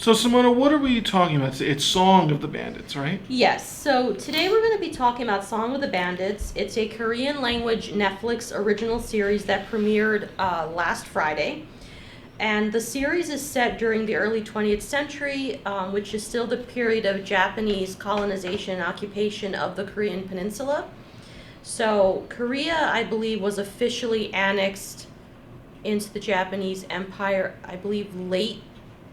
So, Simona, what are we talking about? It's Song of the Bandits, right? Yes. So today we're going to be talking about Song of the Bandits. It's a Korean language Netflix original series that premiered last Friday. And the series is set during the early 20th century, which is still the period of Japanese colonization and occupation of the Korean peninsula. So Korea, I believe, was officially annexed into the Japanese Empire, I believe, late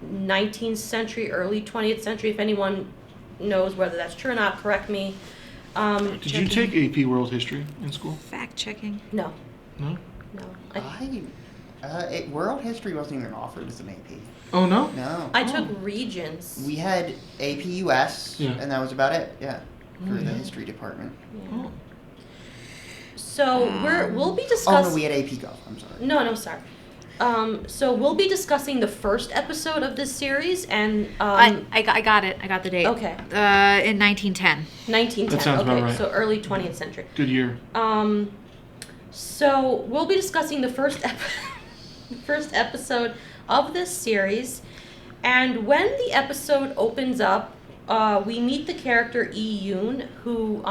19th century, early 20th century. If anyone knows whether that's true or not, correct me. Did you take AP World History in school? Fact checking. No. No? No. World history wasn't even offered as an AP. Oh, no? No. I took regions. We had AP US, Yeah. and that was about it. Yeah, for the yeah. history department. Yeah. Oh. So we'll be Oh discussing. no, we had AP Gov. I'm sorry. No, sorry. So we'll be discussing the first episode of this series, and I got it. I got the date. Okay. In 1910. 1910. That sounds okay, about right. So early 20th century. Good year. So we'll be discussing the first episode of this series, and when the episode opens up, we meet the character Lee Yoon, who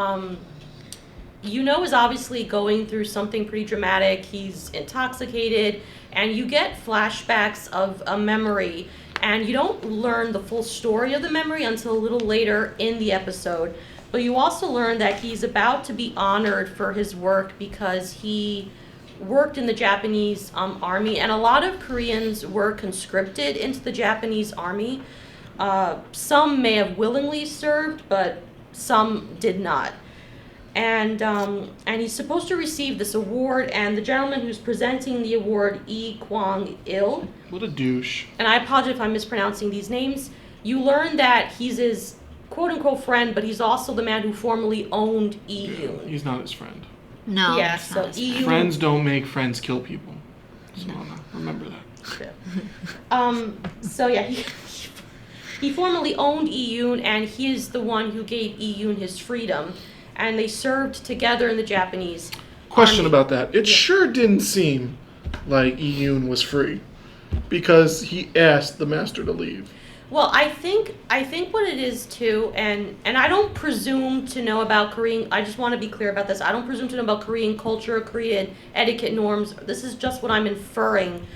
is obviously going through something pretty dramatic. He's intoxicated, and you get flashbacks of a memory, and you don't learn the full story of the memory until a little later in the episode. But you also learn that he's about to be honored for his work because he worked in the Japanese army, and a lot of Koreans were conscripted into the Japanese army. Some may have willingly served, but some did not. And he's supposed to receive this award, and the gentleman who's presenting the award, Lee Kwang-il, What a douche. and I apologize if I'm mispronouncing these names, you learn that he's his quote-unquote friend, but he's also the man who formerly owned Lee Yoon. He's not his friend. No. Yeah, it's so not. Lee Yoon... Friends don't make friends kill people. Simona, remember that. So yeah, he formerly owned Lee Yoon, and he is the one who gave Lee Yoon his freedom, and they served together in the Japanese Question army. about that. It Yeah. sure didn't seem like Lee Yoon was free because he asked the master to leave. Well, I think what it is too, and I don't presume to know about Korean. I just want to be clear about this. I don't presume to know about Korean culture, Korean etiquette norms. This is just what I'm inferring.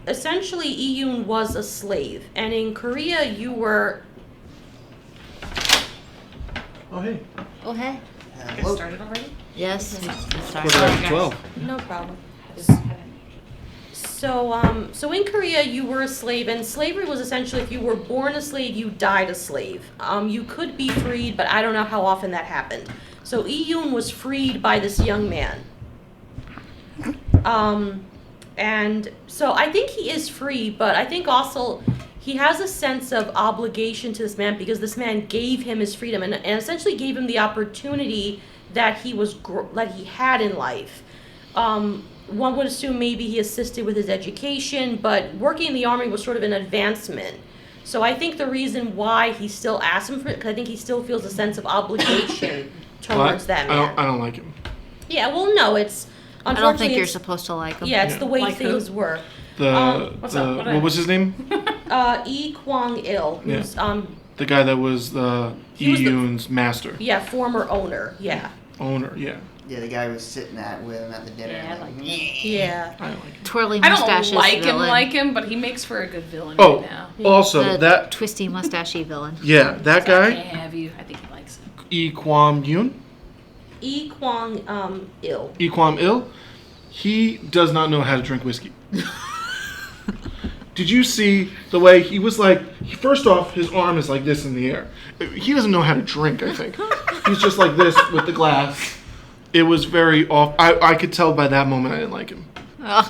Essentially, Lee Yoon was a slave, and in Korea, you were. Oh, hey. Oh, hey. Well, Started already? Yes. we started. Quarter after 12. No problem. So in Korea, you were a slave, and slavery was essentially if you were born a slave, you died a slave. You could be freed, but I don't know how often that happened. So Lee Yoon was freed by this young man. And so I think he is free, but I think also he has a sense of obligation to this man because this man gave him his freedom and essentially gave him the opportunity that that he had in life. One would assume maybe he assisted with his education, but working in the army was sort of an advancement. So I think the reason why he still asked him for it, because I think he still feels a sense of obligation towards that man. I don't like him. Yeah, well, no, it's I unfortunately don't think you're it's- supposed to like him. Yeah, it's the way Like who? things were. what's up? What What was his name? Lee Kwang-il, who's The guy that was He was Lee the- Yoon's master. former owner. Yeah. Owner, yeah. yeah, the guy was sitting with him at the dinner. Yeah, like, Yeah. I don't like him. Twirly I don't mustaches like villain. him, but he makes for a good villain Oh, right now. also, The that, twisty mustachy villain. yeah, that I guy, can't have you. I think he likes it. Lee Kwang-yoon, Lee Kwang-il. Lee Kwang-il, he does not know how to drink whiskey. Did you see the way he was like, first off, his arm is like this in the air. He doesn't know how to drink, I think. He's just like this with the glass. It was very off. I could tell by that moment I didn't like him. Ugh.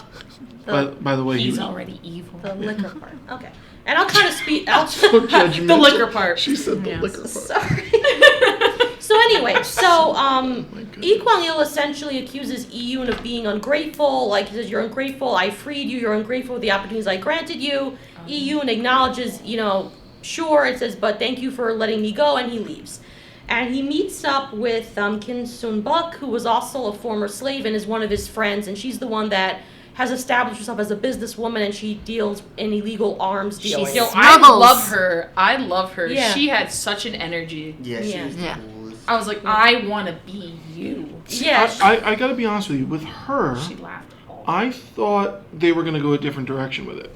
By the way, He's he was already evil. The liquor part. Okay. And I'll kind of speak. so judgmental. The liquor part. She said the Yes. liquor part. Sorry. So anyway, Lee Kwang-il essentially accuses Lee Yoon of being ungrateful. Like, he says, you're ungrateful, I freed you, you're ungrateful for the opportunities I granted you. Lee Yoon acknowledges, sure, it says, but thank you for letting me go, and he leaves. And he meets up with Kim Sun-buk, who was also a former slave and is one of his friends, and she's the one that has established herself as a businesswoman, and she deals in illegal arms dealing. She's- Yo, I Smuggles. love her. I love her. Yeah. She had such an energy. Yeah, she Yeah. was the Yeah. coolest. I was like, I want to be you. Yeah, I gotta be honest with you. With her, She laughed all I thought they were gonna go a different direction with it,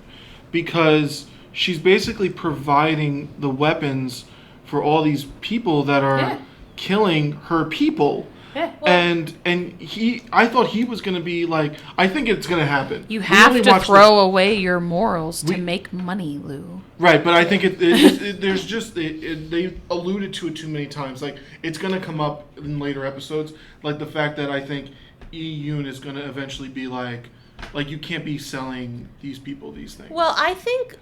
because she's basically providing the weapons for all these people that are Yeah. killing her people. Yeah. And I thought he was gonna be like, I think it's gonna happen. You We have only to watched throw away your morals to We- make money, Lou. Right, but I think there's just they alluded to it too many times. Like, it's gonna come up in later episodes, like the fact that I think Yoon is gonna eventually be like you can't be selling these people these things. well, I think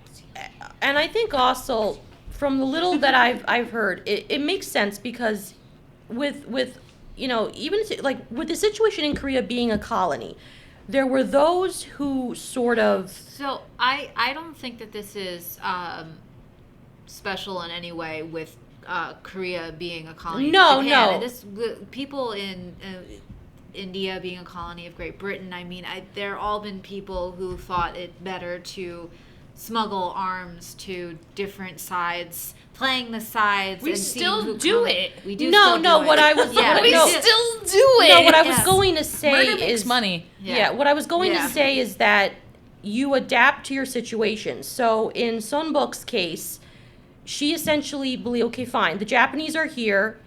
also from the little that I've heard, it makes sense, because with even like with the situation in Korea being a colony, there were those who sort of So I don't think that this is special in any way with Korea being a colony. No, of Japan. no. This people in India being a colony of Great Britain. I mean, there all been people who thought it better to smuggle arms to different sides, playing the sides. We and still seeing who do come- it. We do. No, still no, do what it. I was- yeah, what- We no. still do it. no. What I was Yes. going to say Murder makes is money. Yeah, what I was going Yeah. to say is that you adapt to your situation. So in Sunbok's case, she essentially believed, okay, fine, the Japanese are here.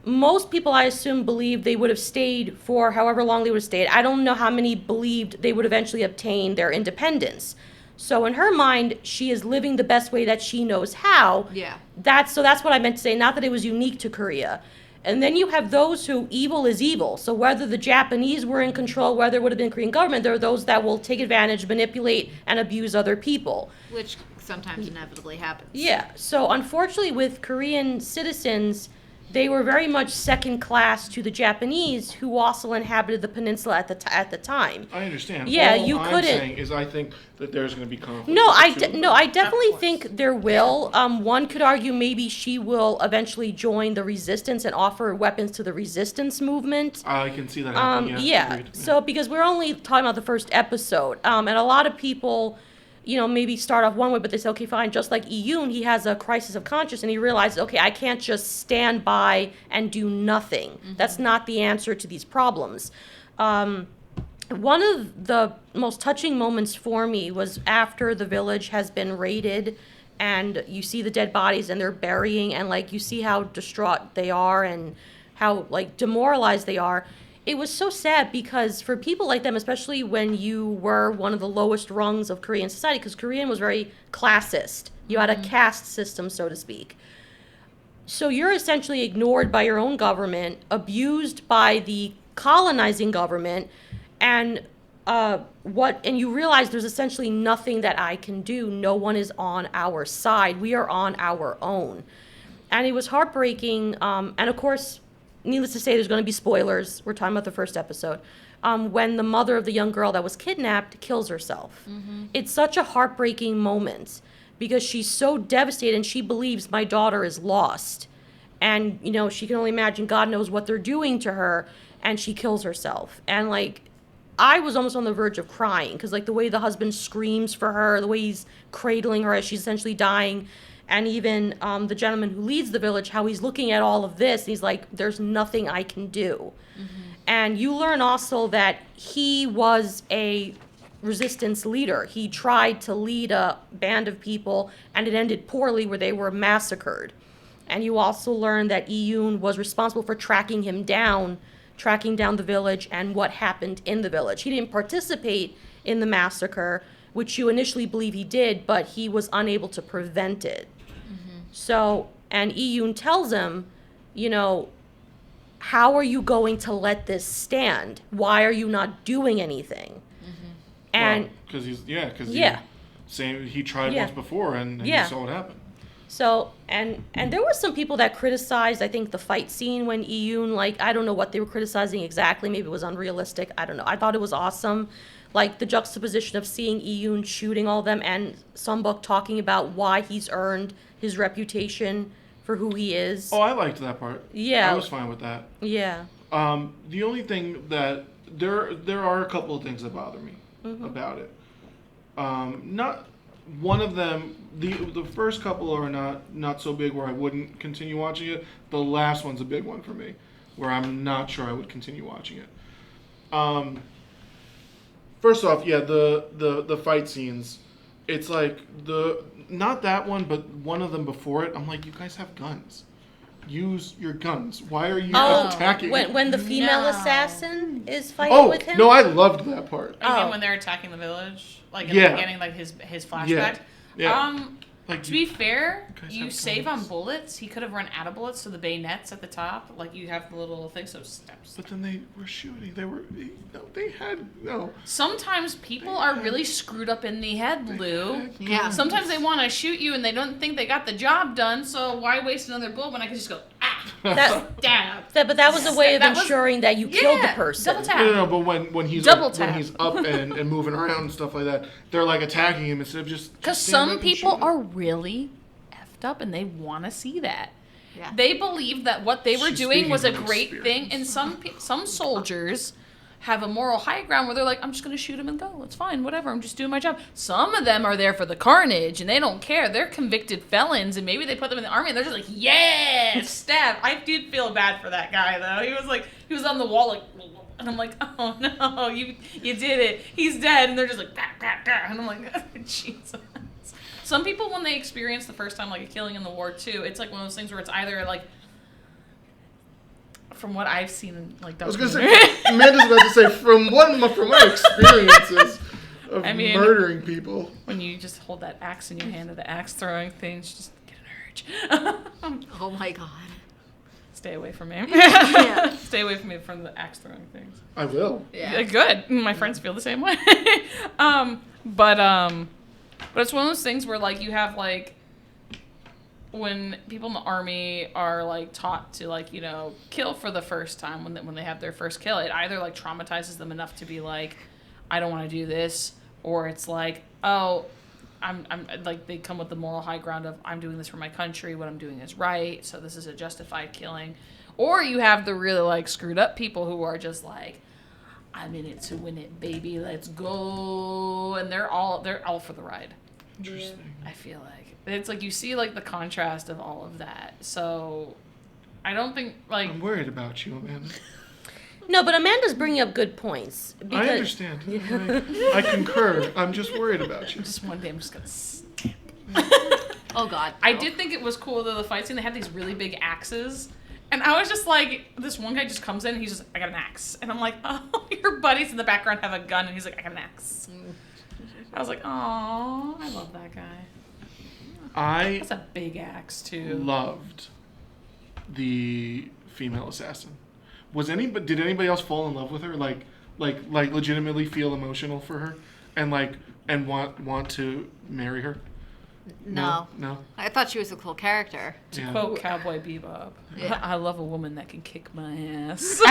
Most people, I assume, believed they would have stayed for however long they would have stayed. I don't know how many believed they would eventually obtain their independence. So in her mind, she is living the best way that she knows how. Yeah. That's what I meant to say, not that it was unique to Korea. And then you have those who evil is evil. So whether the Japanese were in control, whether it would have been Korean government, there are those that will take advantage, manipulate, and abuse other people. Which sometimes inevitably happens. Yeah. So unfortunately, with Korean citizens, they were very much second class to the Japanese, who also inhabited the peninsula at the time. I understand. Yeah, All you I'm couldn't- saying is I think that there's going to be conflict. No, with the two of them. I definitely think there will. One could argue maybe she will eventually join the resistance and offer weapons to the resistance movement. I can see that happening. Yeah. Agreed. So because we're only talking about the first episode, and a lot of people, maybe start off one way, but they say, okay, fine. Just like Yoon, he has a crisis of conscience, and he realizes, okay, I can't just stand by and do nothing. Mm-hmm. That's not the answer to these problems. One of the most touching moments for me was after the village has been raided, and you see the dead bodies and they're burying, and like you see how distraught they are and how like demoralized they are. It was so sad, because for people like them, especially when you were one of the lowest rungs of Korean society, because Korean was very classist. You had a caste system, so to speak. So you're essentially ignored by your own government, abused by the colonizing government, and you realize there's essentially nothing that I can do. No one is on our side. We are on our own. And it was heartbreaking. And of course, needless to say, there's going to be spoilers. We're talking about the first episode. When the mother of the young girl that was kidnapped kills herself. Mm-hmm. It's such a heartbreaking moment, because she's so devastated and she believes my daughter is lost. And, she can only imagine God knows what they're doing to her, and she kills herself. And, like, I was almost on the verge of crying, because, like, the way the husband screams for her, the way he's cradling her as she's essentially dying, and even the gentleman who leads the village, how he's looking at all of this, and he's like, there's nothing I can do. Mm-hmm. And you learn also that he was a resistance leader. He tried to lead a band of people, and it ended poorly, where they were massacred. And you also learn that Yoon was responsible for tracking down the village and what happened in the village. He didn't participate in the massacre, which you initially believe he did, but he was unable to prevent it. Mm-hmm. So, and Yoon tells him, how are you going to let this stand? Why are you not doing anything? Mm-hmm. And because he tried Yeah. once before and Yeah. you saw what happened. so, and there were some people that criticized, I think, the fight scene when Yoon, like, I don't know what they were criticizing exactly. Maybe it was unrealistic. I don't know. I thought it was awesome. Like, the juxtaposition of seeing Yoon shooting all of them, and Sunbok talking about why he's earned his reputation for who he is. Oh, I liked that part. Yeah. I was fine with that. Yeah. The only thing that there are a couple of things that bother me. about it. Not one of them. The first couple are not so big where I wouldn't continue watching it. The last one's a big one for me, where I'm not sure I would continue watching it. First off, yeah, the fight scenes. It's like not that one, but one of them before it. I'm like, you guys have guns. Use your guns. Why are you attacking? When the female No. assassin is fighting with him? No, I loved that part. I mean, Oh. when they're attacking the village, like in Yeah. the beginning, like his flashback. Yeah. Like, To be fair, guys you have save guns. on bullets. He could have run out of bullets, so the bayonets at the top, like you have the little thing, so steps. but then they were shooting. They had no. Sometimes people are really screwed up in the head, Lou. Yeah. Sometimes they want to shoot you and they don't think they got the job done, so why waste another bullet when I can just go, stab. But that was a way of That was- ensuring that you killed the Yeah, person. double tap. No, but when he's Double up, when tap. he's up and moving around and stuff like that, they're like attacking him instead of just. Because stand some up and people shoot him. are really effed up and they want to see that. Yeah. They believed that what they were She's doing speaking was a from great thing, experience. and some soldiers have a moral high ground where they're like, I'm just going to shoot him and go. It's fine, whatever. I'm just doing my job. Some of them are there for the carnage, and they don't care. They're convicted felons, and maybe they put them in the army, and they're just like, yeah, stab. I did feel bad for that guy, though. He was on the wall, like, and I'm like, oh, no, you did it. He's dead, and they're just like, bah, bah, bah. And I'm like, Jesus. Some people, when they experience the first time, like, a killing in the war, too, it's like one of those things where it's either, like, from what I've seen in, like, I was gonna say, Amanda's about to say from my experiences of I mean- murdering people. when you just hold that axe in your hand or the axe throwing things, just get an urge. Oh my god. Stay away from me. Yeah. Stay away from me from the axe throwing things. I will. Yeah, good. My friends feel the same way. But it's one of those things where, like, you have, like, when people in the army are, like, taught to, like, you know, kill for the first time when they have their first kill, it either, like, traumatizes them enough to be like, I don't want to do this, or it's like, oh, I'm like, they come with the moral high ground of, I'm doing this for my country, what I'm doing is right, so this is a justified killing. Or you have the really, like, screwed up people who are just like, I'm in it to win it, baby, let's go. And they're all for the ride. Interesting. I feel like it's like you see, like, the contrast of all of that. So I don't think, like, I'm worried about you, Amanda. No, but Amanda's bringing up good points. I understand. I concur. I'm just worried about you. just one day I'm just gonna stamp. Oh god. I did think it was cool, though, the fight scene. They had these really big axes. And I was just like, this one guy just comes in and he's just, I got an axe. And I'm like, oh, your buddies in the background have a gun. And he's like, I got an axe. I was like, oh, I love that guy. I That's a big axe, too. loved the female assassin. Did anybody else fall in love with her? Like legitimately feel emotional for her, and want to marry her? No. No. I thought she was a cool character. Yeah. Quote Cowboy Bebop. Yeah. I love a woman that can kick my ass.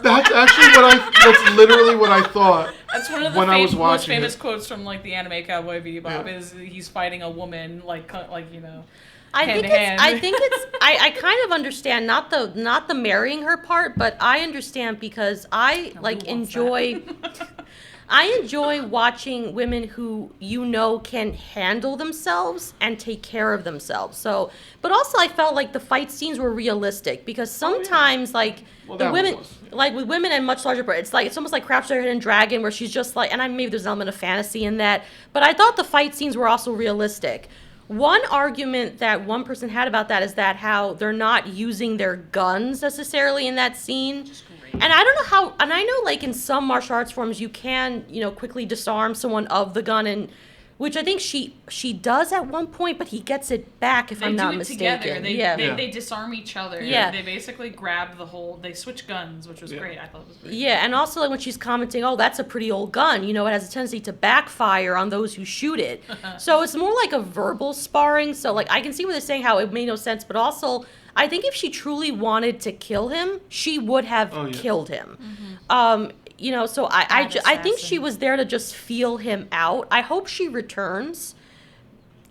That's actually that's literally what I thought. That's one of the When I was most watching famous it. quotes from, like, the anime Cowboy Bebop Yeah. is he's fighting a woman, like you know. I hand think to it's. hand. I think it's. I kind of understand not the marrying her part, but I understand because I like wants enjoy. I enjoy watching women who can handle themselves and take care of themselves. So, but also I felt like the fight scenes were realistic because sometimes like Well, the that women, was, yeah. like with women and much larger, it's almost like Crouched Tiger, Hidden Dragon, where she's just like, and maybe there's an element of fantasy in that, but I thought the fight scenes were also realistic. One argument that one person had about that is that how they're not using their guns necessarily in that scene. And I don't know how, and I know like in some martial arts forms you can, quickly disarm someone of the gun, and which I think she does at one point, but he gets it back if They I'm do not it mistaken. together. They, yeah. they, Yeah. they disarm each other. Yeah. They basically grab the whole. They switch guns, which was Yeah. great. I thought it was great. Yeah, and also like when she's commenting, oh, that's a pretty old gun. It has a tendency to backfire on those who shoot it. So it's more like a verbal sparring. So like I can see what they're saying, how it made no sense, but also I think if she truly wanted to kill him, she would have Oh, yeah. killed him. So I think she assassin. was there to just feel him out. I hope she returns.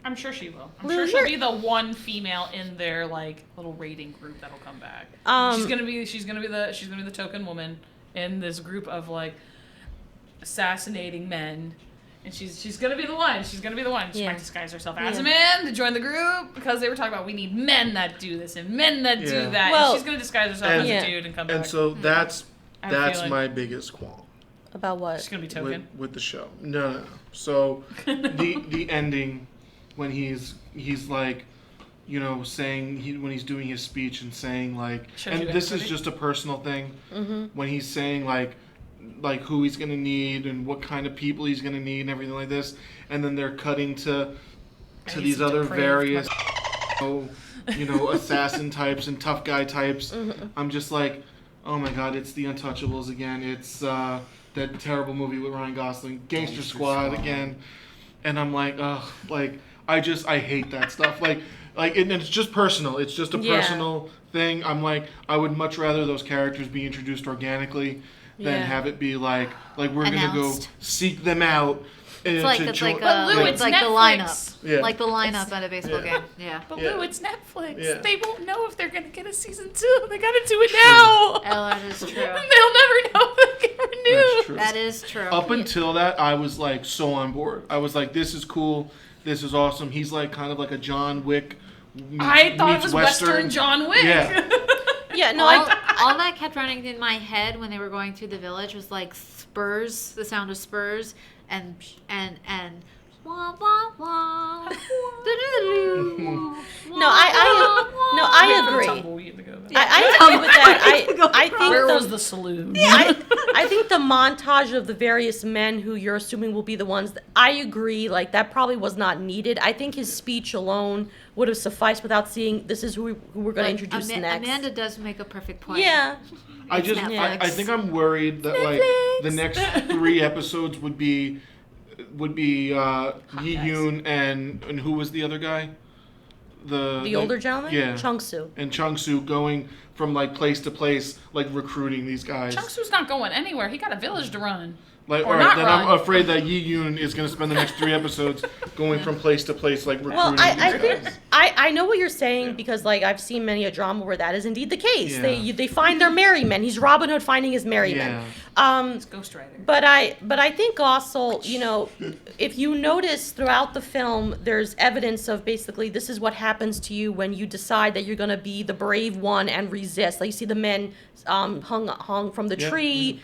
I'm sure she will. I'm Lou, sure she'll you're- be the one female in their, like, little raiding group that'll come back. She's gonna be the token woman in this group of, like, assassinating men. And she's gonna be the one. She's gonna be the one. She Yeah. might disguise herself as a man to join the group because they were talking about we need men that do this and men that do that. Well, and she's gonna disguise herself as a dude and come back. And so that's I have a feeling. my biggest qualm About what? She's gonna be token. with the show. No. So the ending when he's like, you know, saying when he's doing his speech and saying like, Shows and you this is everybody. just a personal thing. When he's saying like who he's gonna need and what kind of people he's gonna need and everything like this, and then they're cutting to he's these other depraved various assassin types and tough guy types. I'm just like, oh my god, it's the Untouchables again. It's that terrible movie with Ryan Gosling, Gangster Squad again. And I'm like, ugh, like I hate that stuff. Like and it's just personal. It's just a personal thing. I'm like, I would much rather those characters be introduced organically than have it be like we're gonna go Announced. seek them out. It's like the Netflix. lineup, like the lineup at a baseball game. Yeah. But Yeah. Lou, it's Netflix. Yeah. They won't know if they're gonna get a season 2. They gotta do it now. Oh, that is true. They'll never know if they get renewed. That's true. That is true. Up until that, I was like so on board. I was like, this is cool. This is awesome. He's like kind of like a John Wick. I thought it meets was Western John Wick. Yeah. Yeah, no, all that kept running in my head when they were going through the village was like spurs, the sound of spurs, and wah wah wah. I agree. Tumbleweed to go back. I agree with that. I think Where was the saloon? I think the montage of the various men who you're assuming will be the ones I agree, like that probably was not needed. I think his speech alone would have sufficed without seeing this is who we're going to introduce next. Amanda does make a perfect point. Yeah. I think I'm worried that like the next 3 episodes would be Yi Yoon and who was the other guy? The older gentleman? Yeah. Chung-soo. And Chung-soo going from like place to place, like recruiting these guys. Chung-soo's not going anywhere. He got a village to run. Like, Or all right, not then run. I'm afraid that Yi Yoon is going to spend the next 3 episodes going from place to place, like recruiting Well, I these think guys. I know what you're saying because like I've seen many a drama where that is indeed the case. Yeah. They find their merry men. He's Robin Hood finding his merry men. It's Ghost Rider. But I think also, you know, if you notice throughout the film, there's evidence of basically this is what happens to you when you decide that you're going to be the brave one and resist. Like you see the men hung from the tree.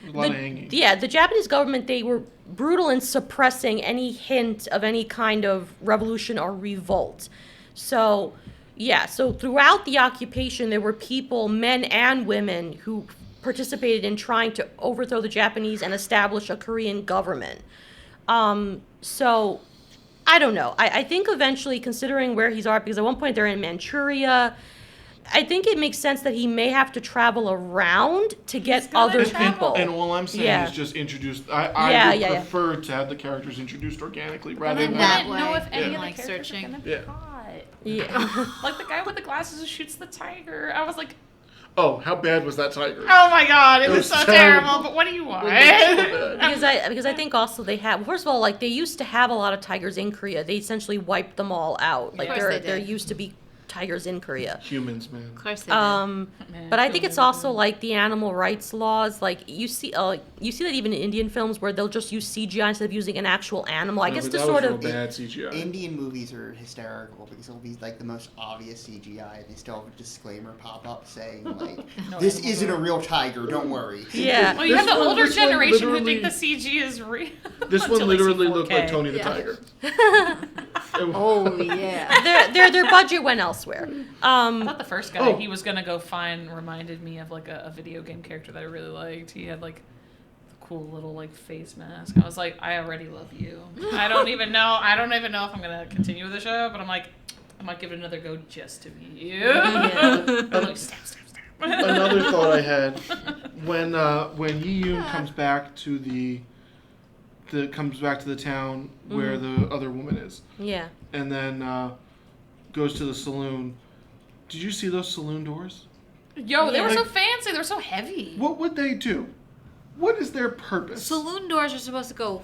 A lot of hanging. Yeah, the Japanese government, they were brutal in suppressing any hint of any kind of revolution or revolt. So, yeah, so throughout the occupation, there were people, men and women, who participated in trying to overthrow the Japanese and establish a Korean government. So, I don't know. I think eventually, considering where he's at, because at one point they're in Manchuria, I think it makes sense that he may have to travel around to get gonna other travel. people. And all I'm saying Yeah. is just introduce. I would yeah. prefer to have the characters introduced organically rather then than. that I didn't know way, if any of the like, characters searching. were gonna be Yeah. hot. Yeah. Like the guy with the glasses who shoots the tiger. I was like, Oh, how bad was that tiger? oh my god, it was so terrible. terrible. But what do you want? because I think also they have, first of all, like they used to have a lot of tigers in Korea. They essentially wiped them all out. Like Of course they there did. used to be tigers in Korea. Humans, man. Of course they did. Man, But I think it's children. also like the animal rights laws. Like you see that even in Indian films where they'll just use CGI instead of using an actual animal. I No, guess but to that sort was of real bad CGI. Indian movies are hysterical because it'll be like the most obvious CGI, and they still have a disclaimer pop up saying like, "This animals isn't a real tiger. Don't worry." yeah. Well, you have the older this one generation who literally- think the CG is real. This Until one they see literally looked 4K. like Tony the Yeah. Tiger. Oh yeah. their budget went elsewhere. I thought the first guy Oh. he was gonna go find reminded me of like a video game character that I really liked. He had like a cool little like face mask. I was like, I already love you. I don't even know if I'm gonna continue with the show, but I'm like, I might give it another go just to be you. I'm like, stab. Another thought I had when Yi Yoon comes back to the town where the other woman is, Yeah. and then goes to the saloon. Did you see those saloon doors? Yo, they were Yeah. so fancy. They were so heavy. What would they do? What is their purpose? Saloon doors are supposed to go.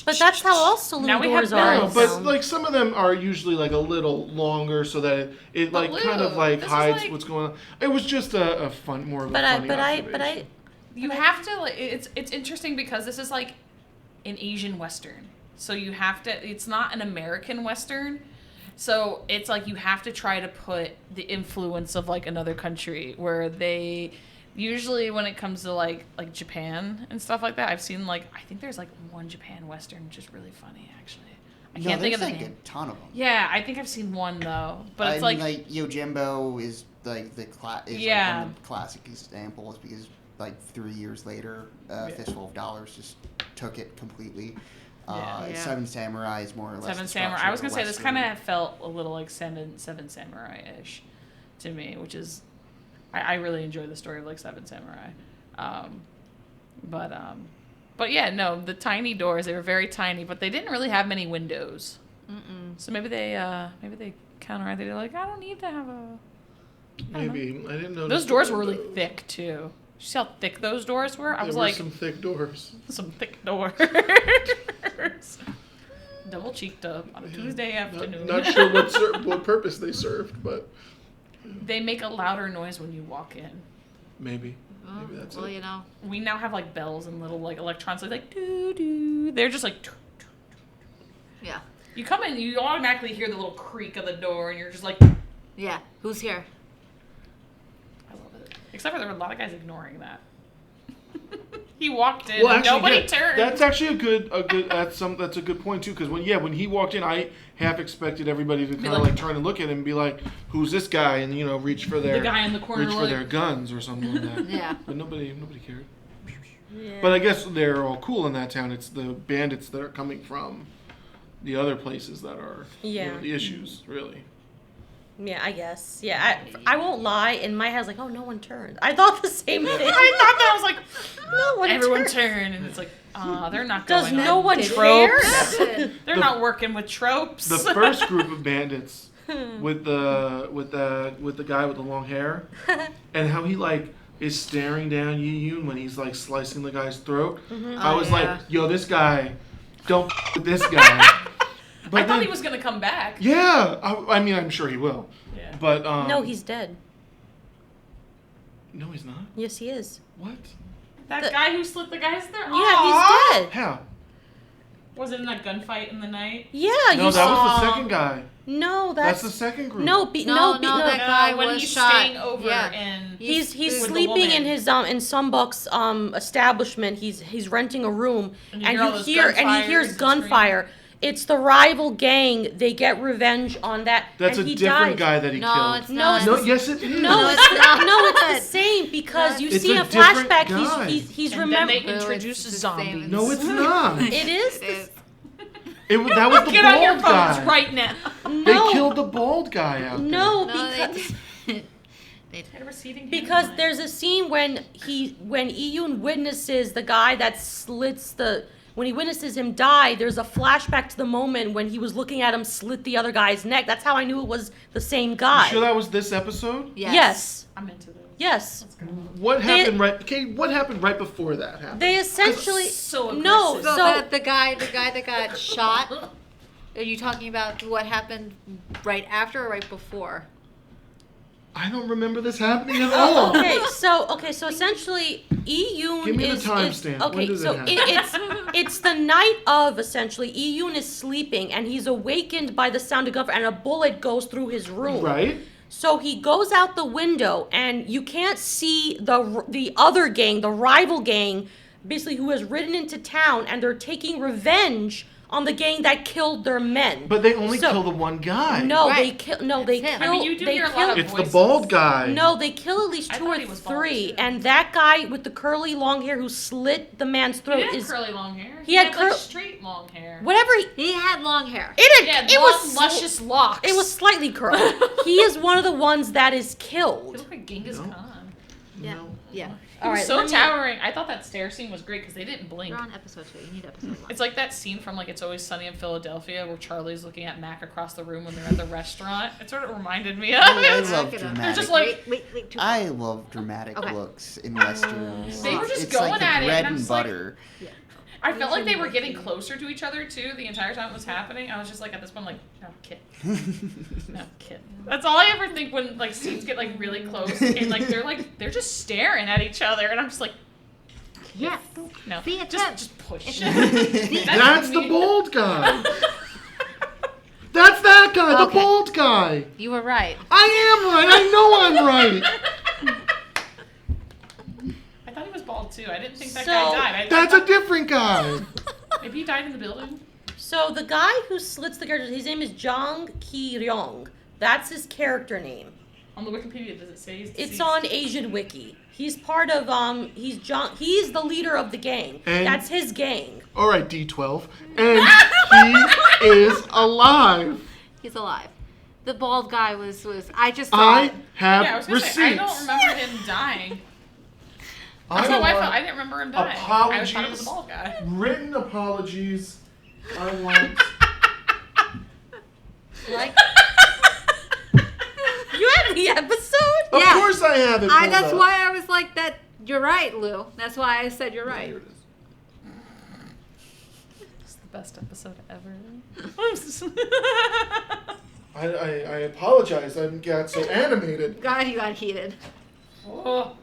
But that's how all saloon Now we doors have are. No, in but film. like some of them are usually like a little longer, so that it But like kind of Lou, like this is hides like- what's going on. It was just a fun, more of a funny observation. You have to, like, it's interesting because this is like an Asian Western. So you have to, it's not an American Western. So it's like you have to try to put the influence of like another country where they usually when it comes to like Japan and stuff like that, I've seen like, I think there's like one Japan Western which is really funny actually. I can't think of the like name. a ton of them. Yeah, I think I've seen one though, but it's I mean, like Yojimbo is like the like one of the classic examples because like 3 years later, Fistful of Dollars just took it completely. Seven Samurai is more or less Seven Samurai. I was gonna say this kind of felt a little like Seven Samurai-ish to me, which is I really enjoy the story of like Seven Samurai, but yeah, no, the tiny doors, they were very tiny, but they didn't really have many windows. So maybe they counteracted. They're like, I don't need to have a. Maybe I didn't know. Those doors were really thick too. You see how thick those doors were? I was like, some thick doors. Some thick doors. Double cheeked up on a Tuesday afternoon. Not sure what purpose they served, but they make a louder noise when you walk in. Maybe that's it. You know, we now have like bells and little like electrons like doo doo. They're just like. yeah. You come in, you automatically hear the little creak of the door, and you're just like. Yeah. Who's here? I love it. Except for there were a lot of guys ignoring that. He walked in, Well, and actually, nobody yeah, turned. that's actually a good that's a good point too, because when he walked in, I half expected everybody to kind of like turn and look at him and be like, "Who's this guy?" and reach for their the guy in the corner reach for like, their guns or something like that. Yeah. But nobody cared. Yeah. But I guess they're all cool in that town. It's the bandits that are coming from the other places that are the issues, really. Yeah, I guess. Yeah, I won't lie. In my head, I was like, oh, no one turned. I thought the same thing. I thought that. I was like, no one everyone turned. turned, and it's like, they're not going. Does no one tropes. care? They're not working with tropes. The first group of bandits with the guy with the long hair, and how he like is staring down Yi Yoon when he's like slicing the guy's throat. I was like, yo, this guy, don't with this guy. But I thought he was gonna come back. Yeah, I mean, I'm sure he will. Yeah. But no, he's dead. No, he's not. Yes, he is. What? That guy who slit the guy's throat. Yeah, he's dead. How? Was it in that gunfight in the night? Yeah, No, you that saw. was the second guy. No, That's the second group. No, No, that guy when was he's shot. staying over Yeah. and He's with the sleeping in woman. his in Sunbuck's establishment. He's renting a room, And and you hear all you those hear gunfires he hears and gunfire. It's the rival gang. They get revenge on that. That's and a he different dies. guy that he No, killed. it's No, not. No, yes, it is. No, it's not. No, it's the same because you It's see a a different flashback. guy. He's and then they remembering. introduce it's the zombies. same. No, it's not. It is. It's- That was the Get on your bald phones guy. right now. They No, killed the bald guy out no, No, they because did. Had a receding because hairline. there's a scene when Iyun witnesses the guy that slits the. When he witnesses him die, there's a flashback to the moment when he was looking at him slit the other guy's neck. That's how I knew it was the same there. guy. You sure that was this episode? Yes. I'm into this. Yes. What happened what happened right before that happened? They essentially So no. aggressive. So the guy that got shot. Are you talking about what happened right after or right before? I don't remember this happening at all. Okay, so essentially, Iyun Give me the is timestamp. okay. When does So it it's the night of essentially. Iyun is sleeping and he's awakened by the sound of gunfire, and a bullet goes through his room. Right? So he goes out the window, and you can't see the other gang, the rival gang, basically who has ridden into town, and they're taking revenge on the gang that killed their men. But they only So- kill the one guy. No, Right. they kill. No, they That's him. kill. I mean, you do they hear a kill, lot of It's the voices. bald guy. No, they kill at least I two thought or he was bald, three, too. and that guy with the curly long hair who slit the man's He throat didn't have is curly long hair. He had like cur- straight long hair. whatever. He had long hair. It was luscious locks. It was slightly curly. He is one of the ones that is He killed. looked like Genghis No. Khan. Yeah. No. Yeah. He All was right, so let me- towering. I thought that stair scene was great because they didn't blink. You're on episode 2. You need episode 1. It's like that scene from like It's Always Sunny in Philadelphia where Charlie's looking at Mac across the room when they're at the restaurant. It's what it reminded me of. I love They're dramatic. just like- wait. I love dramatic Okay. looks in westerns. They were just it's going like the at it, bread and I'm and just like- butter. I felt like they were getting closer to each other too the entire time it was happening. I was just like at this point like, no kid. No kid. That's all I ever think when like scenes get like really close and like they're just staring at each other and I'm just like, Yes. No. See, it's just push. That's the bald guy. That's that guy, the Okay. bald guy. You were right. I am right. I know I'm right. I thought he was bald too. I didn't think that So- guy died. That's a different guy. Maybe he died in the building. So the guy who slits the character, his name is Jang Ki-ryong. That's his character name. On the Wikipedia, does it say he's deceased? It's on Asian Wiki. He's part of he's the leader of the gang. And- That's his gang. All right, D12. And he is alive. He's alive. The bald guy was I just I thought have Yeah, I was gonna receipts. say, I don't remember him dying. That's how I felt. I didn't remember him dying. I thought it was Apologies. the bald guy. Written apologies. I want. Like, you have the episode? Of Yeah. course I have it. pulled that's up. why I was like that. You're right, Lou. That's why I said you're right. Here it is. It's the best episode ever. I apologize. I got so animated. God, you got heated. Oh.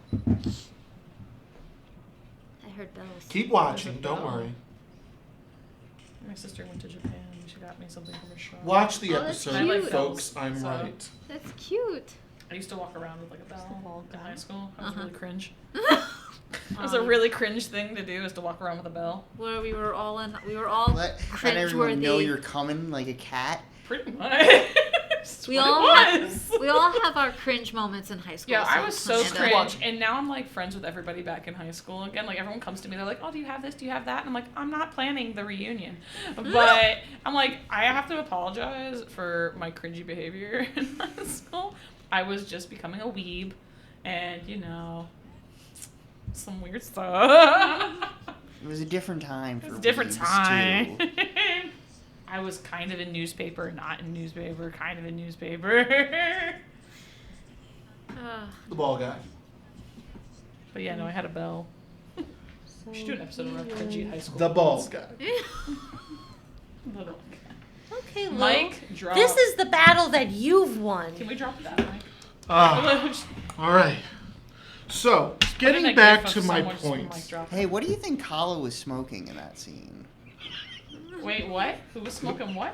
I heard bells. Keep watching. There's a Don't bell. worry. My sister went to Japan. She got me something from her shop. Watch the Oh, that's episode, cute. folks. I'm So- right. That's cute. I used to walk around with like a bell in high school. That was Uh-huh. really cringe. It was a really cringe thing to do, is to walk around with a bell. Where we were all Let cringeworthy. everyone know you're coming like a cat. Pretty much. We That's all what it have, was. we all have our cringe moments in high school. Yeah, I was so Amanda. cringe, and now I'm like friends with everybody back in high school again. Like everyone comes to me, they're like, "Oh, do you have this? Do you have that?" And I'm like, "I'm not planning the reunion," but I'm like, I have to apologize for my cringy behavior in high school. I was just becoming a weeb, and some weird stuff. It was a different time for It was a different weebs, time. too. I was kind of in newspaper, not in newspaper, kind of in newspaper. The ball guy. But yeah, no, I had a bell. We should do an episode of our cringy high school. The balls guy. Little. Okay, Lou. Mike, drop. This is the battle that you've won. Can we drop that, Mike? All right. So, getting back to my point. Hey, what do you think Kala was smoking in that scene? Wait, what? Who was smoking what?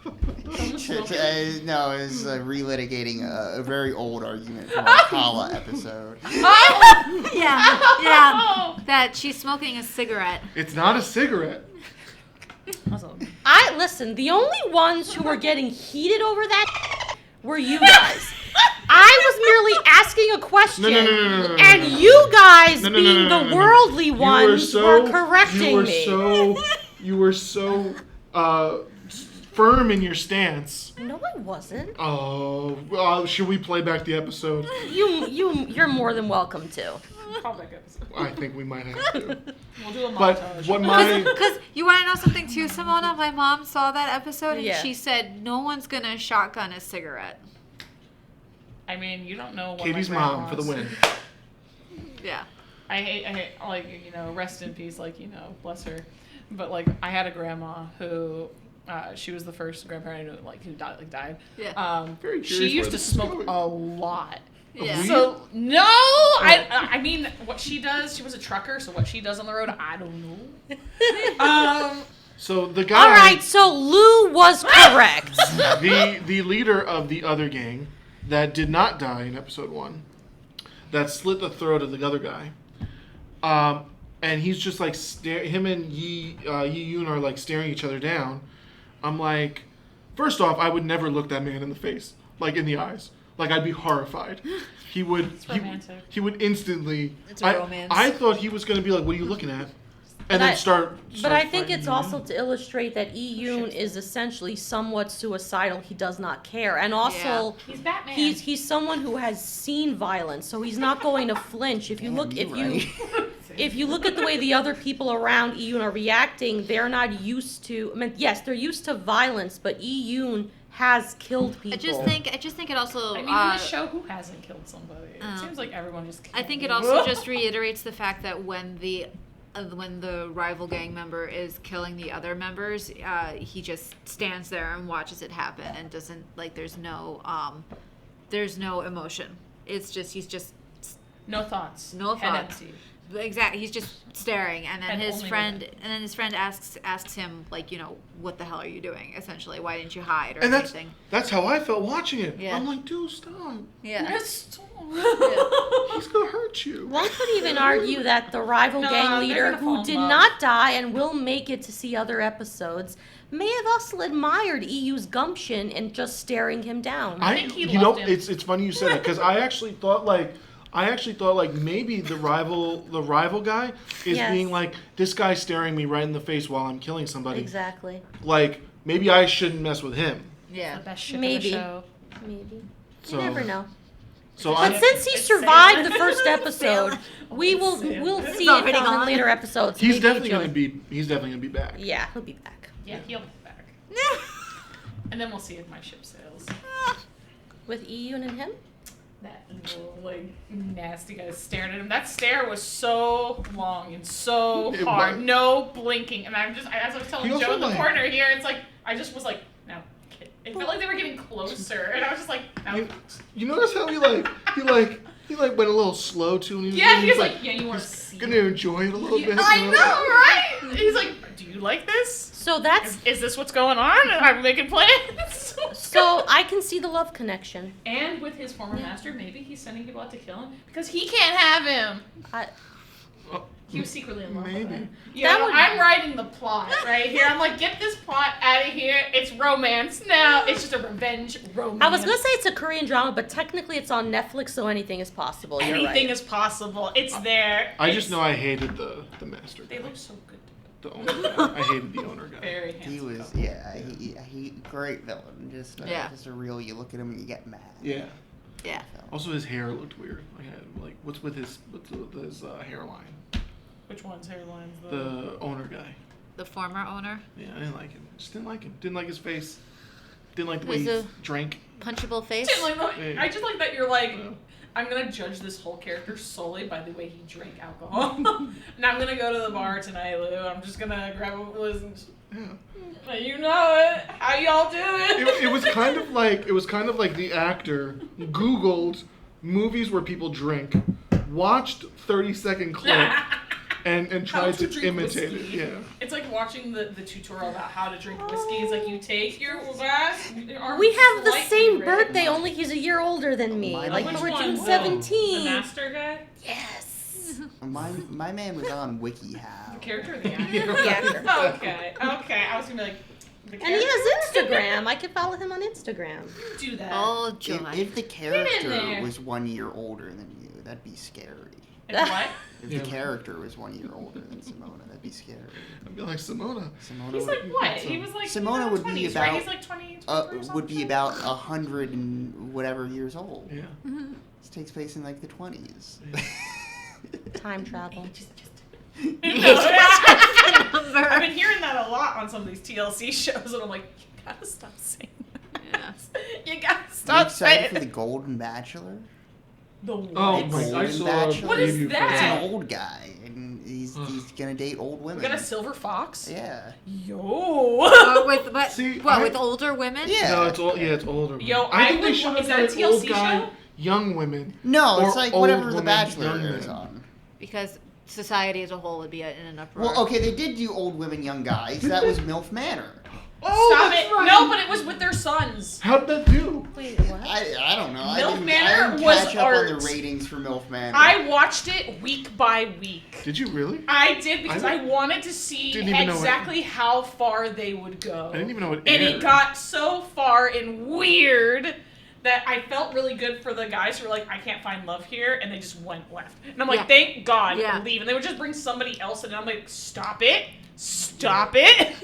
Someone was smoking? No, it was relitigating a very old argument from our Kala episode. Oh! Yeah. That she's smoking a cigarette. It's not a cigarette. Awesome. Listen, the only ones who were getting heated over that were you guys. I was merely asking a question, No, and you guys, No, being no. the worldly ones, were correcting me. You were so firm in your stance. No, I wasn't. Oh, should we play back the episode? You're more than welcome to. Call back episode. I think we might have to. We'll do a montage. But what my Because you want to know something too, Simona? My mom saw that episode and Yeah. she said, no one's going to shotgun a cigarette. I mean, you don't know what Katie's my mom for the grandma's- win. Yeah. I hate, like, rest in peace, like, bless her. But, like, I had a grandma who, she was the first grandparent I knew, like, who died. Yeah. Very She curious used where to this is smoke going. a lot. Yeah. Weed? So, no! I mean, what she does, she was a trucker, so what she does on the road, I don't know. So the guy, All right, so Lou was correct. the leader of the other gang that did not die in episode 1, that slit the throat of the other guy, and he's just like him and Yi Yoon are like staring each other down. I'm like, first off, I would never look that man in the face, like in the eyes. Like, I'd be horrified. He would. romantic. He would instantly. It's a romance. I thought he was going to be like, "What are you looking at?" And then start. But I think fighting it's you. also to illustrate that Yoon is essentially somewhat suicidal. He does not care, and also He's Batman. he's someone who has seen violence, so he's not going to flinch. If you look if you look at the way the other people around Yoon are reacting, they're not used to. I mean, yes, they're used to violence, but Yoon has killed people. I just think it also. I mean, in the show, who hasn't killed somebody? It seems like everyone just killed I think it people. also just reiterates the fact that when the rival gang member is killing the other members, he just stands there and watches it happen and doesn't there's no emotion. It's just he's just No thoughts. No Head thoughts. empty. Exactly. He's just staring, and then And his only friend, women. and then his friend asks him, like, what the hell are you doing? Essentially, why didn't you hide or And anything? that's how I felt watching it. Yeah. I'm like, dude, stop. Yeah. Yes. He's gonna hurt you. One could even argue that the rival No, gang they're leader, gonna fall who in did love. not die and will make it to see other episodes, may have also admired EU's gumption in just staring him down. I think he you know, loved him. it's funny you said that because I actually thought like maybe the rival guy is Yes. being like, this guy's staring me right in the face while I'm killing somebody. Exactly. Like maybe I shouldn't mess with him. Yeah. The best ship Maybe. in the show. Maybe. So- You never know. So But I since he It's survived Sam. the first episode, we'll see it already in gone. later episodes. he's Maybe definitely join. gonna be back. Yeah, he'll be back. Yeah, he'll be back. And then we'll see if my ship sails. With EU and him? That little, like, nasty guy staring at him. That stare was so long and so It hard. was. No blinking. And as I was telling He Joe also, in the like- corner here, it's like, I just was like, no. It felt like they were getting closer. And I was just like, no. You notice how he went a little slow too, and Yeah, he was like, like, yeah, you want to he's see. gonna enjoy it a little bit. I you know, right? He's like, do you like this? So that's Is this what's going on? I'm making plans. so I can see the love connection. And with his former master, maybe he's sending people out to kill him because he can't have him. He was secretly in love with Maybe. him. That would- I'm writing the plot right here. I'm like, get this plot out of here. It's romance now. It's just a revenge romance. I was gonna say it's a Korean drama, but technically it's on Netflix, so anything is possible. You're anything right. is possible. It's there. I just It's- know I hated the master. they guy. look so good. The owner guy. I hated the owner guy. Very handsome. He was, couple. he great villain. Just a real. You look at him and you get mad. Yeah. Yeah. Also, his hair looked weird. Like what's with his hairline? Which one's hairlines? The owner guy. The former owner. Yeah, I didn't like him. Just didn't like him. Didn't like his face. Didn't like the way He's he a- drank. Punchable face. I just like that you're like, I'm gonna judge this whole character solely by the way he drank alcohol. And I'm gonna go to the bar tonight, Lou. I'm just gonna grab a listen. Yeah. You know it. How y'all doing? It was kind of like the actor Googled movies where people drink, watched 30-second clip, and How tried to to drink imitate whiskey. it. Yeah. It's like watching the tutorial about how to drink whiskey. It's like you take your glass. your arm We have the slightly same red. birthday, only he's a year older than me. Mine- Like Which we're one? June Oh, 17. The master guy? Yes. My man was on WikiHow. The character or the actor? The actor. Okay. I was gonna be like, the And he character? has Instagram. I can follow him on Instagram. Do that. Oh, joy. If the character there. was 1 year older than you, that'd be scary. And what? If Yeah. the character was 1 year older than Simona, that'd be scary. I'd be like Simona. Simona He's would, like what? He was like Simona would be 20s, about- right? He's like 20, 23 or would be something. about 100 and whatever years old. Yeah. This takes place in like the 20s. Time travel. I've been hearing that a lot on some of these TLC shows, and I'm like, you gotta stop saying that. Yeah. You gotta Are you stop excited saying for the Golden Bachelor? the what? Oh It's my! I Golden saw a Bachelor. What is preview for that? It's Yeah. an old guy, and he's gonna date old women. We got a silver fox? Yeah. Yo! with See, with older women? Yeah. No, it's old. Yeah, it's older. Yo, I I think they would- should is have that a done old TLC guy, show? young women. No, Or it's like old whatever The women, Bachelor young is men. on. Because society as a whole would be in an uproar. Well, okay, they did do old women, young guys. That was MILF Manor. Oh, Stop that's it! right. No, but it was with their sons. How'd that do? Wait, what? I don't know. I MILF didn't, Manor I didn't was catch up on art. the ratings for MILF Manor. I watched it week by week. Did you really? I did because I I wanted to see didn't even know it- exactly how far they would go. I didn't even know it And aired. it got so far and weird that I felt really good for the guys who were like, I can't find love here, and they just went left. And I'm like, Yeah. thank God, Yeah. leave. And they would just bring somebody else in, and I'm like, stop it.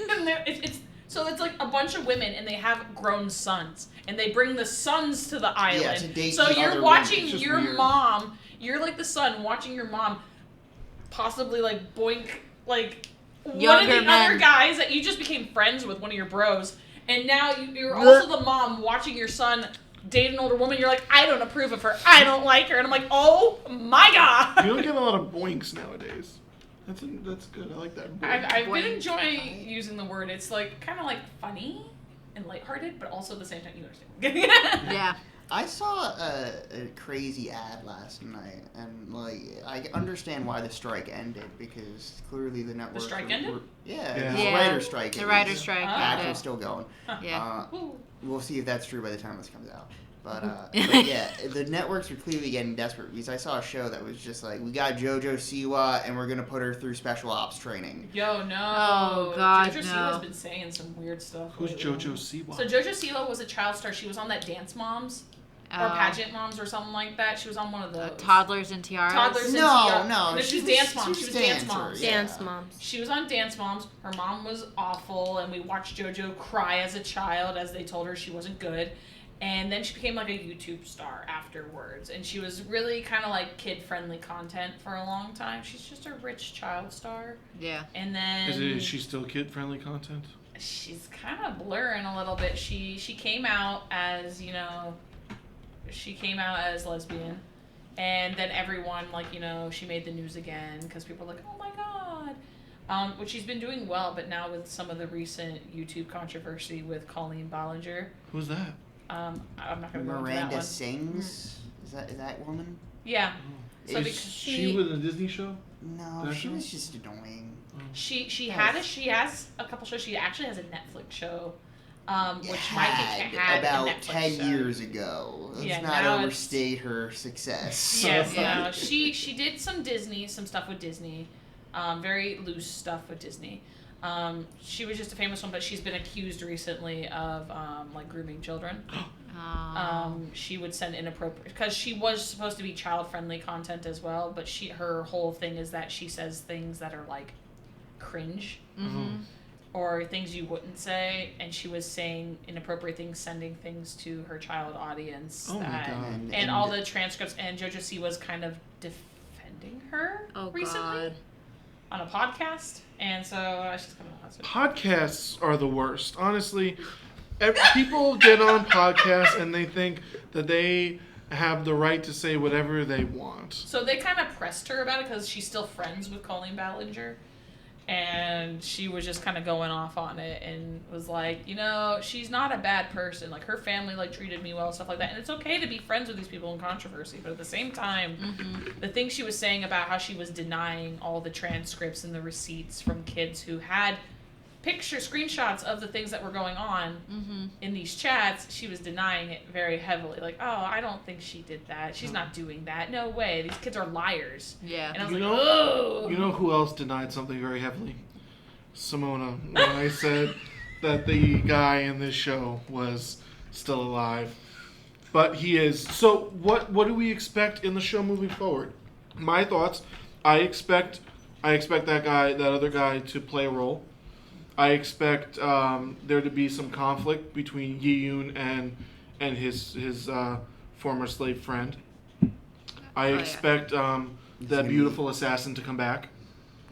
And so it's like a bunch of women, and they have grown sons, and they bring the sons to the island. to date so the you're other watching women. It's just your weird. mom, you're like the son watching your mom possibly like boink like one of Younger the men. other guys that you just became friends with, one of your bros, and now you're also the mom watching your son date an older woman. You're like, I don't approve of her, I don't like her, and I'm like, oh my god. You don't get a lot of boinks nowadays. That's good. I like that. I've Boink. been enjoying using the word. It's like kind of like funny and lighthearted, but also at the same time you understand. Yeah. I saw a crazy ad last night, and like I understand why the strike ended because clearly the network. The strike ended? The writer's strike. The writer's strike. The action's still going. Yeah. We'll see if that's true by the time this comes out. But yeah, the networks are clearly getting desperate because I saw a show that was just like, we got JoJo Siwa and we're going to put her through special ops training. Yo, no. Oh, God, JoJo Siwa's been saying some weird stuff. Who's lately. JoJo Siwa? So JoJo Siwa was a child star. She was on that Dance Moms or Pageant Moms or something like that. She was on one of those. Toddlers and Tiaras. Toddlers and No, Tiaras. She was Dance Moms. She was Dance dancer, Moms. yeah. Dance Moms. She was on Dance Moms. Her mom was awful, and we watched JoJo cry as a child as they told her she wasn't good. And then she became like a YouTube star afterwards. And she was really kind of like kid-friendly content for a long time. She's just a rich child star. Yeah. And then... Is she still kid-friendly content? She's kind of blurring a little bit. She came out as, you know... She came out as lesbian. And then everyone, like, you know, she made the news again. Because people were like, oh my god. Which she's been doing well. But now with some of the recent YouTube controversy with Colleen Ballinger... Who's that? I'm not going to go into that Miranda one. sings? Is that woman? Yeah. So Is because she with a Disney show? No, That she show? was just annoying. she has a couple shows. She actually has a Netflix show, which Had had about a Netflix 10 show. years ago. Let's Yeah, not now overstate her success. Yes, no. She did some stuff with Disney, very loose stuff with Disney. She was just a famous one, but she's been accused recently of like grooming children. She would send inappropriate, because she was supposed to be child-friendly content as well, but her whole thing is that she says things that are like cringe. Or things you wouldn't say, and she was saying inappropriate things, sending things to her child audience. Oh my God. And all the transcripts, and JoJo C was kind of defending her recently on a podcast, and so I just kind of... Podcasts are the worst. Honestly, people get on podcasts and they think that they have the right to say whatever they want. So they kind of pressed her about it because she's still friends with Colleen Ballinger. And she was just kind of going off on it and was like, you know, she's not a bad person. Like, her family, like, treated me well, stuff like that. And it's okay to be friends with these people in controversy. But at the same time, the thing she was saying about how she was denying all the transcripts and the receipts from kids who had screenshots of the things that were going on in these chats, she was denying it very heavily. Like, oh, I don't think she did that. She's not doing that. No way. These kids are liars. Yeah. And I was You like, know- oh. You know who else denied something very heavily? Simona. When I said that the guy in this show was still alive. But he is. So what do we expect in the show moving forward? My thoughts, I expect that other guy to play a role. I expect there to be some conflict between Yi-Yoon and his former slave friend. I expect that beautiful assassin to come back.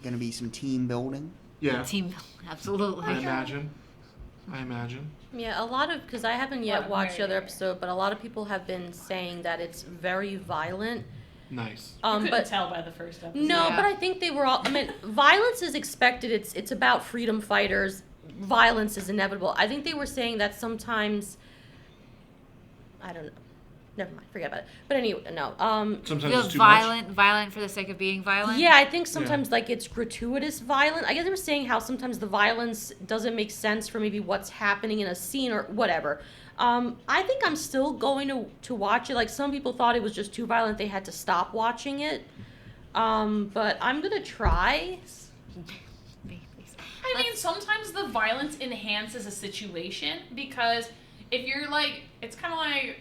Gonna be some team building. Yeah. Team, absolutely. I imagine. Yeah, a lot of, because I haven't yet watched the other episode, but a lot of people have been saying that it's very violent. Nice. You couldn't but tell by the first episode. no, Yeah. but I think they were all. I mean, violence is expected. It's about freedom fighters. Violence is inevitable. I think they were saying that sometimes. I don't know. Never mind. Forget about it. But anyway, no. Sometimes Feel it's too violent for the sake of being violent. Yeah, I think sometimes like it's gratuitous violence. I guess they were saying how sometimes the violence doesn't make sense for maybe what's happening in a scene or whatever. I think I'm still going to watch it. Like, some people thought it was just too violent, they had to stop watching it. But I'm gonna try. I mean, sometimes the violence enhances a situation, because if you're like, it's kind of like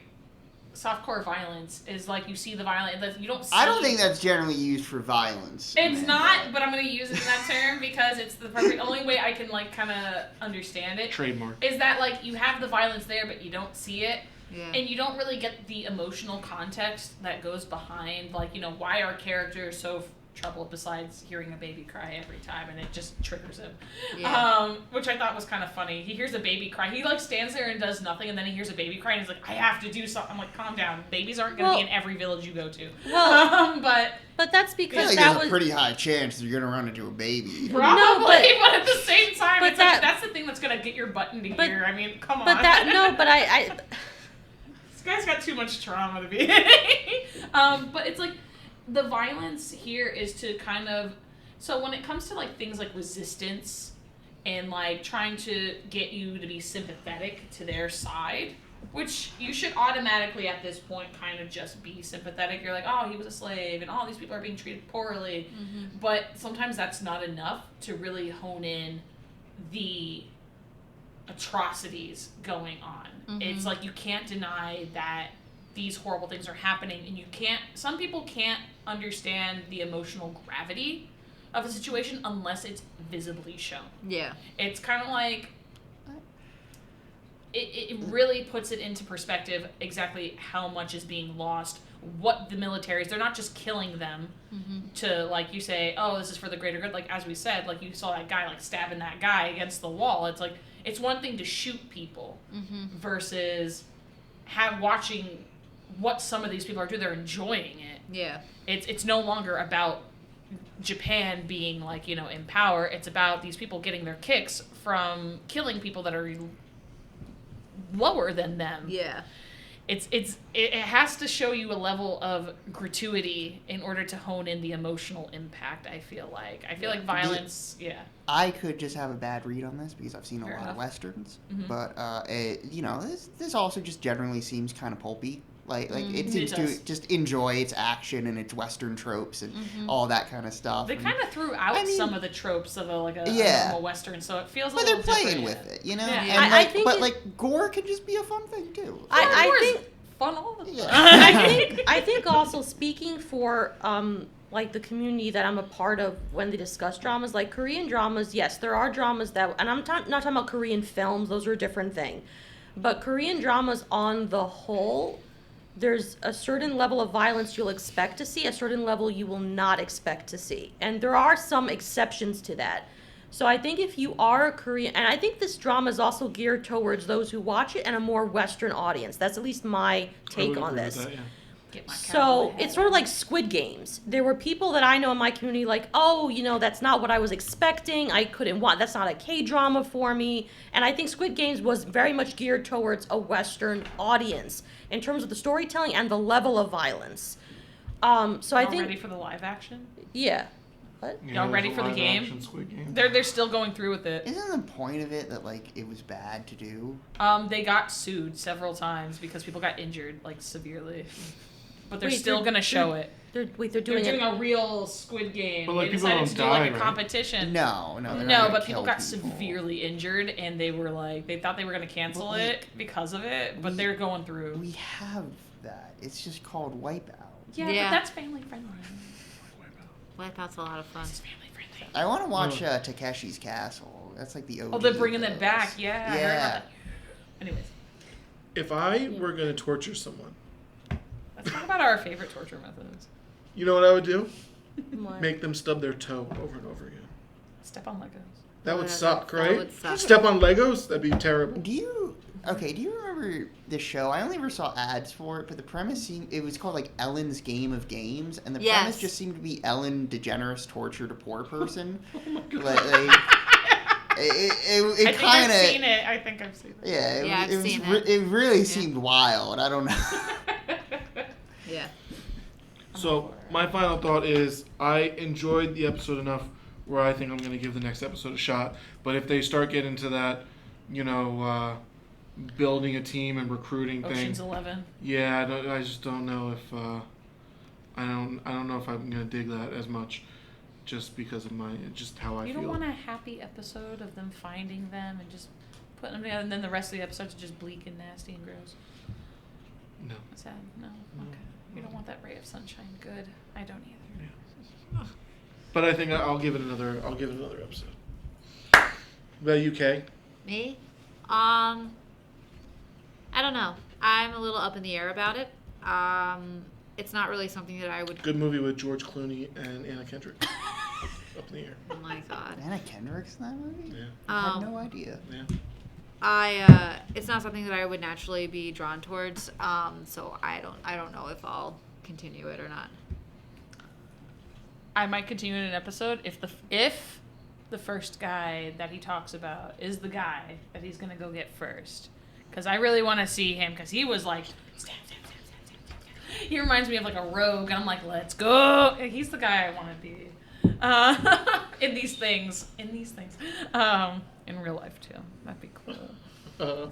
softcore violence is like, you see the violence, you don't see. I don't think that's generally used for violence. It's not, but I'm going to use it in that term because it's the perfect, only way I can like kind of understand it. Trademark. Is that like you have the violence there, but you don't see it. Yeah. And you don't really get the emotional context that goes behind, like, you know, why our character is so troubled besides hearing a baby cry every time, and it just triggers him. Yeah. Which I thought was kind of funny. He hears a baby cry. He like stands there and does nothing, and then he hears a baby cry, and he's like, I have to do something. I'm like, calm down. Babies aren't going to be in every village you go to. Well, but that's I because think that there's was a pretty high chance that you're gonna run into a baby. probably, No, but at the same time, but it's that- like, that's the thing that's going to get your butt into but- gear. I mean, come on. but that no, but I This guy's got too much trauma to be. But it's like the violence here is to kind of. So when it comes to like things like resistance and like trying to get you to be sympathetic to their side, which you should automatically at this point kind of just be sympathetic. You're like, oh, he was a slave and all these people are being treated poorly. Mm-hmm. But sometimes that's not enough to really hone in the atrocities going on. Mm-hmm. It's like you can't deny that these horrible things are happening, and some people can't understand the emotional gravity of a situation unless it's visibly shown. Yeah. It's kind of like it really puts it into perspective exactly how much is being lost, what the militaries, they're not just killing them to, like, you say, oh, this is for the greater good. Like, as we said, like, you saw that guy, like, stabbing that guy against the wall. It's like, it's one thing to shoot people versus watching what some of these people are doing. They're enjoying it. Yeah. It's no longer about Japan being, like, you know, in power. It's about these people getting their kicks from killing people that are lower than them. Yeah. It has to show you a level of gratuity in order to hone in the emotional impact, I feel like. I feel like violence, I could just have a bad read on this because I've seen a lot of Westerns. But, you know, this also just generally seems kind of pulpy. Like it seems to just enjoy its action and its Western tropes and all that kind of stuff. They kind of threw out some of the tropes of a normal Western, so it feels a little different. But they're playing with it, you know? Yeah. And I think gore can just be a fun thing, too. I think fun all the time. Yeah. I think also, speaking for like the community that I'm a part of when they discuss dramas, like Korean dramas, yes, there are dramas that, and I'm not talking about Korean films, those are a different thing. But Korean dramas on the whole, there's a certain level of violence you'll expect to see, a certain level you will not expect to see. And there are some exceptions to that. So I think if you are a Korean, and I think this drama is also geared towards those who watch it and a more Western audience. That's at least my take on this. That, yeah. So it's sort of like Squid Games. There were people that I know in my community like, oh, you know, that's not what I was expecting. I couldn't watch, that's not a K-drama for me. And I think Squid Games was very much geared towards a Western audience in terms of the storytelling and the level of violence. So I think... ready for the live action? Yeah. What? Yeah, y'all ready for the game? They're still going through with it. Isn't the point of it that, like, it was bad to do? They got sued several times because people got injured, like, severely. But they're still going to show it. They're doing a real Squid Game. But, like, they decided to do, like, a competition. No, but people got severely injured, and they were, like, they thought they were going to cancel it because of it, but they're going through. We have that. It's just called Wipeout. Yeah, but that's family friendly. Wipeout's a lot of fun. It's family friendly. I want to watch Takeshi's Castle. That's like the OG. Oh, they're bringing it back. Yeah. I heard about that. Anyways. If I were going to torture someone. Let's talk about our favorite torture methods. You know what I would do? What? Make them stub their toe over and over again. Step on Legos. That would suck, right? That would suck. Step on Legos? That'd be terrible. Do you remember this show? I only ever saw ads for it, but the premise seemed, it was called like Ellen's Game of Games, and the premise just seemed to be Ellen DeGeneres tortured a poor person. Oh my God. It kind of. I think I've seen it. Yeah, I've seen it. It really seemed wild. I don't know. Yeah. So my final thought is I enjoyed the episode enough where I think I'm going to give the next episode a shot. But if they start getting to that, you know, building a team and recruiting thing. Ocean's 11. Yeah, I just don't know if I don't know if I'm going to dig that as much, just because of how I feel. You don't want a happy episode of them finding them and just putting them together, and then the rest of the episodes are just bleak and nasty and gross. No. Sad. No. Okay. You don't want that ray of sunshine. Good. I don't either. Yeah. But I think I'll give it another episode. What about you, Kay? Me? I don't know. I'm a little up in the air about it. It's not really something that I would... Good movie with George Clooney and Anna Kendrick. Up in the air. Oh my God. Anna Kendrick's in that movie? Yeah. I had no idea. Yeah. It's not something that I would naturally be drawn towards. So I don't know if I'll continue it or not. I might continue in an episode if the first guy that he talks about is the guy that he's gonna go get first. because I really want to see him because he was like, stab, stab, stab, stab, stab, stab. He reminds me of like a rogue, and I'm like, let's go. He's the guy I want to be in these things. In real life too. That'd be cool.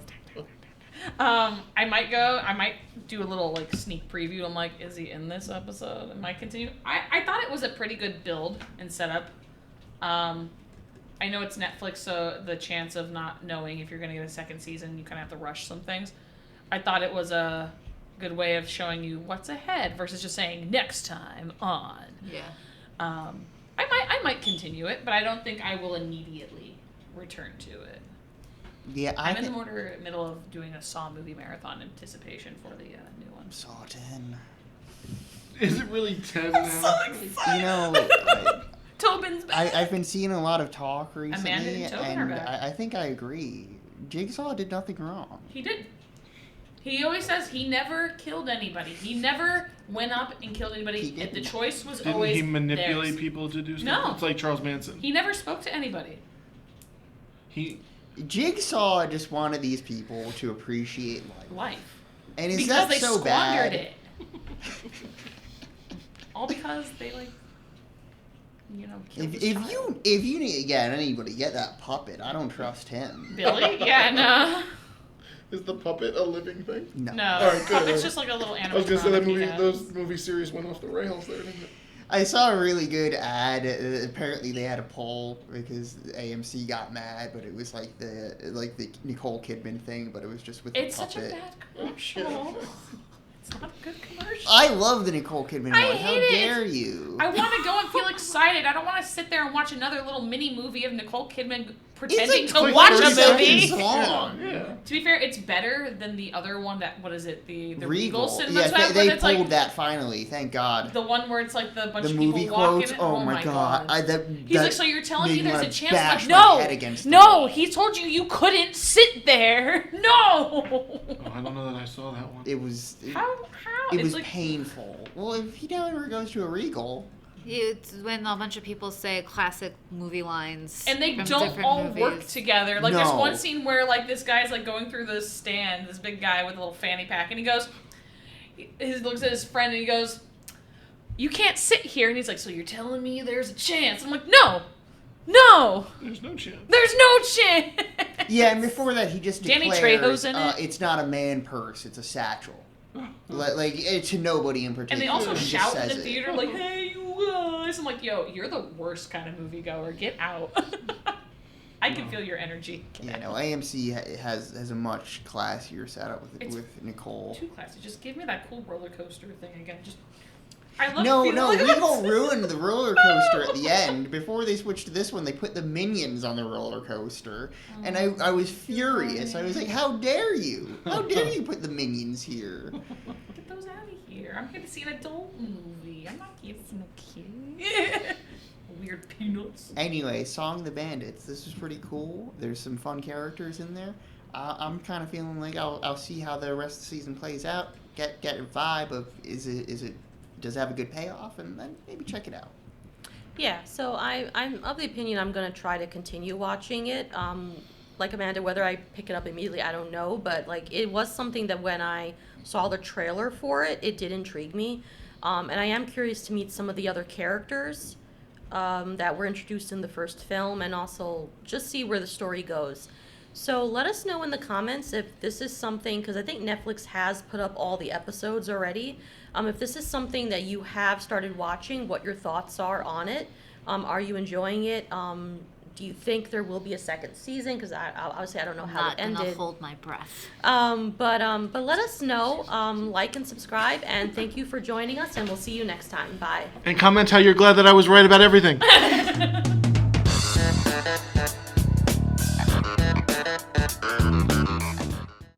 I might do a little like sneak preview. I'm like, is he in this episode? It might continue. I thought it was a pretty good build and setup. I know it's Netflix, so the chance of not knowing if you're going to get a second season, you kind of have to rush some things. I thought it was a good way of showing you what's ahead versus just saying next time on. Yeah. I might continue it, but I don't think I will immediately return to it. Yeah, I'm in the middle of doing a Saw movie marathon anticipation for the new one. Saw 10. Is it really 10 now? So excited. You know, Tobin's back. I've been seeing a lot of talk recently, Amanda and Tobin are and back. I think I agree. Jigsaw did nothing wrong. He did. He always says he never killed anybody. He never went up and killed anybody. The choice was Didn't always he manipulate theirs. people to do stuff? No. It's like Charles Manson. He never spoke to anybody. Jigsaw just wanted these people to appreciate life. And is because that they so squandered bad? it. All because they killed If this you child. need to get anybody, get that puppet. I don't trust him. Billy? Yeah, no. Is the puppet a living thing? No. No. All right, good. It's just like a little animal. I was gonna say those movie series went off the rails there, didn't it? I saw a really good ad. Apparently, they had a poll because AMC got mad, but it was like the Nicole Kidman thing, but it was just with It's the puppet. such a bad commercial. It's not a good commercial. I love the Nicole Kidman I one. How hate it. dare you? I want to go and feel excited. I don't want to sit there and watch another little mini movie of Nicole Kidman pretending It's to like watch a 30 movie. seconds long. Yeah. To be fair, it's better than the other one that, what is it, the Regal Cinemas Yes, have, they where it's pulled like that finally. Thank God. the one where it's like the bunch The of movie people walking. quotes. Oh my God. He's like, so you're telling me there's a chance? Bash Like, my head against the no, wall. he told you couldn't sit there. No. Oh, I don't know that I saw that one. It was. How? It It's was like, painful. Well, if he never goes to a Regal. It's when a bunch of people say classic movie lines. and they from don't different all movies. work together. Like, there's No. one scene where, like, this guy's, like, going through the stand, this big guy with a little fanny pack, and he goes, he looks at his friend, and he goes, you can't sit here. And he's like, so you're telling me there's a chance? I'm like, no. There's no chance. There's no chance. Yeah, and before that, he just Danny declared, Trejo's in it. It's not a man purse, it's a satchel. Like, to nobody in particular. And they also He just shout in says the it. theater, like, hey, you guys. I'm like, yo, you're the worst kind of moviegoer. Get out. I can feel your energy. Yeah, no, AMC has a much classier setup with Nicole. Too classy. Just give me that cool roller coaster thing again. I love No, feeling Regal ruined the roller coaster at the end. Before they switched to this one, they put the Minions on the roller coaster. And I was furious. I was like, how dare you? How dare you put the Minions here? Get those out of here. I'm here to see an adult movie. I'm not here for no kid. Weird peanuts. Anyway, Song the Bandits. This was pretty cool. There's some fun characters in there. I'm kind of feeling like I'll see how the rest of the season plays out. Get a vibe of does it have a good payoff, and then maybe check it out. Yeah, so I'm of the opinion I'm going to try to continue watching it. Like Amanda, whether I pick it up immediately, I don't know, but like it was something that when I saw the trailer for it, it did intrigue me. And I am curious to meet some of the other characters that were introduced in the first film, and also just see where the story goes. So let us know in the comments if this is something, because I think Netflix has put up all the episodes already. If this is something that you have started watching, what your thoughts are on it. Are you enjoying it? Do you think there will be a second season? Because obviously I don't know how it ended. Not gonna hold my breath. But let us know. Like and subscribe, and thank you for joining us, and we'll see you next time. Bye. And comment how you're glad that I was right about everything.